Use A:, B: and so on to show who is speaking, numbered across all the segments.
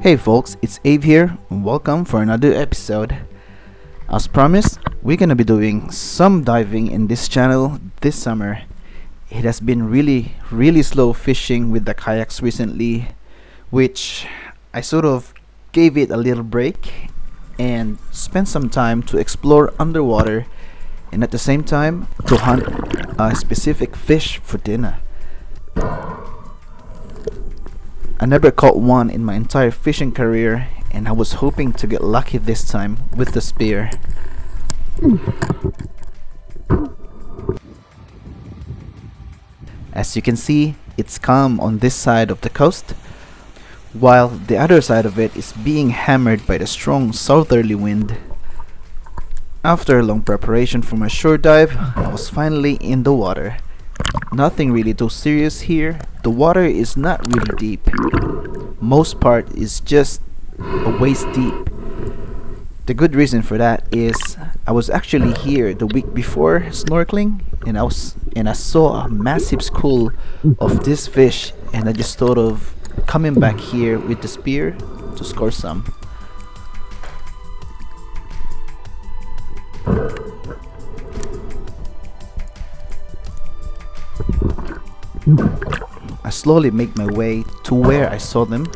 A: Hey folks, it's Abe here, and welcome for another episode. As promised, we're gonna be doing some diving in this channel this summer. It has been really slow fishing with the kayaks recently, which I sort of gave it a little break and spent some time to explore underwater and at the same time to hunt a specific fish for dinner. I never caught one in my entire fishing career, and I was hoping to get lucky this time with the spear. As you can see, it's calm on this side of the coast, while the other side of it is being hammered by the strong southerly wind. After a long preparation for my shore dive, I was finally in the water. Nothing really too serious here. The water is not really deep. Most part is just a waist deep. The good reason for that is I was actually here the week before snorkeling, and I saw a massive school of this fish, and I just thought of coming back here with the spear to score some. I slowly make my way to where I saw them,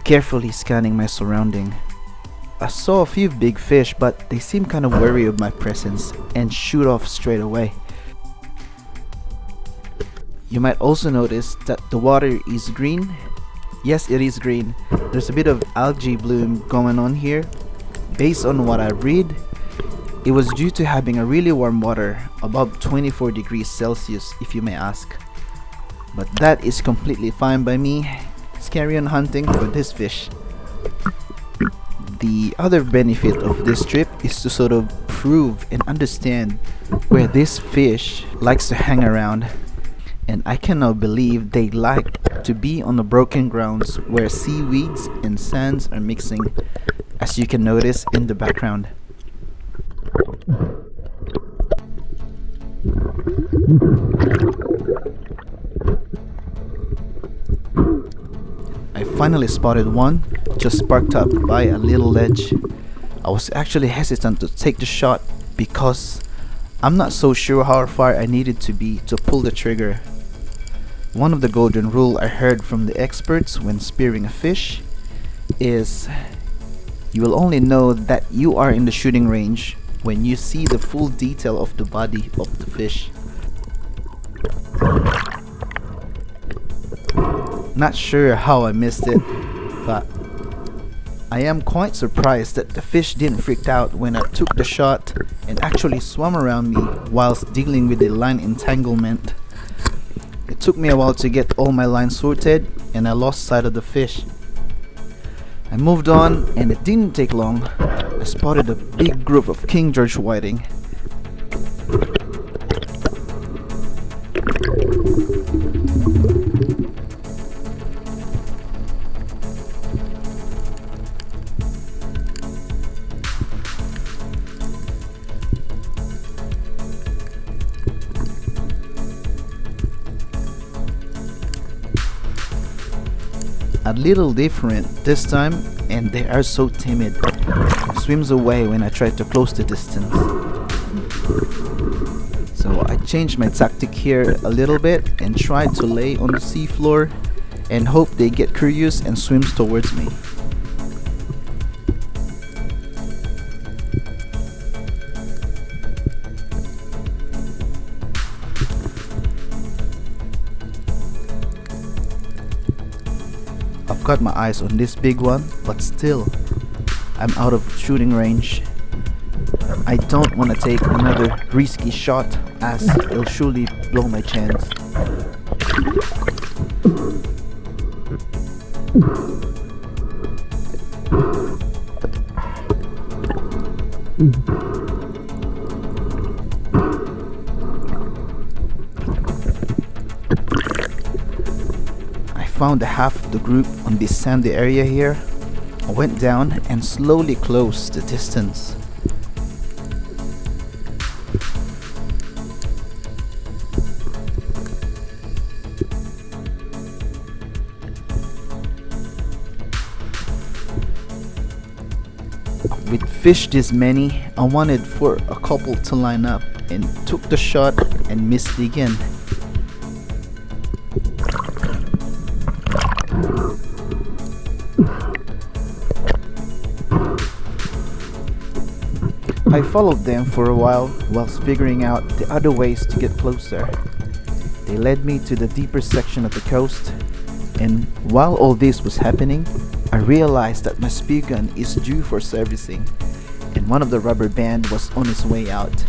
A: carefully scanning my surrounding. I saw a few big fish, but they seemed kind of wary of my presence and shoot off straight away. You might also notice that the water is green. Yes, it is green. There's a bit of algae bloom going on here. Based on what I read, it was due to having a really warm water, above 24 degrees Celsius if you may ask. But that is completely fine by me. Let's carry on hunting for this fish. The other benefit of this trip is to sort of prove and understand where this fish likes to hang around. And I cannot believe they like to be on the broken grounds where seaweeds and sands are mixing, as you can notice in the background. I finally spotted one just parked up by a little ledge. I was actually hesitant to take the shot because I'm not so sure how far I needed to be to pull the trigger. One of the golden rule I heard from the experts when spearing a fish is you will only know that you are in the shooting range when you see the full detail of the body of the fish. Not sure how I missed it, but I am quite surprised that the fish didn't freak out when I took the shot and actually swam around me whilst dealing with the line entanglement. It took me a while to get all my lines sorted, and I lost sight of the fish. I moved on, and it didn't take long. I spotted a big group of King George whiting. A little different this time, and they are so timid. It swims away when I try to close the distance. So I changed my tactic here a little bit and tried to lay on the seafloor and hope they get curious and swims towards me. I've got my eyes on this big one, but still, I'm out of shooting range. I don't want to take another risky shot as it'll surely blow my chance. I found the half of the group on this sandy area here. I went down and slowly closed the distance. With fish this many, I wanted for a couple to line up and took the shot and missed again. I followed them for a while whilst figuring out the other ways to get closer. They led me to the deeper section of the coast, and while all this was happening, I realized that my spear gun is due for servicing, and one of the rubber band was on its way out.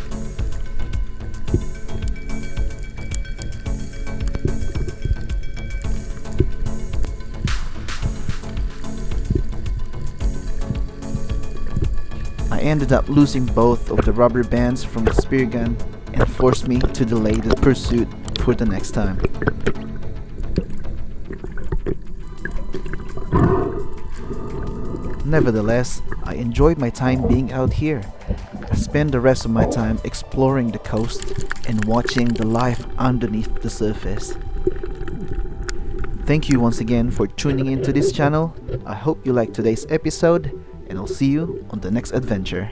A: I ended up losing both of the rubber bands from the spear gun and forced me to delay the pursuit for the next time. Nevertheless, I enjoyed my time being out here. I spent the rest of my time exploring the coast and watching the life underneath the surface. Thank you once again for tuning into this channel. I hope you liked today's episode, and I'll see you on the next adventure.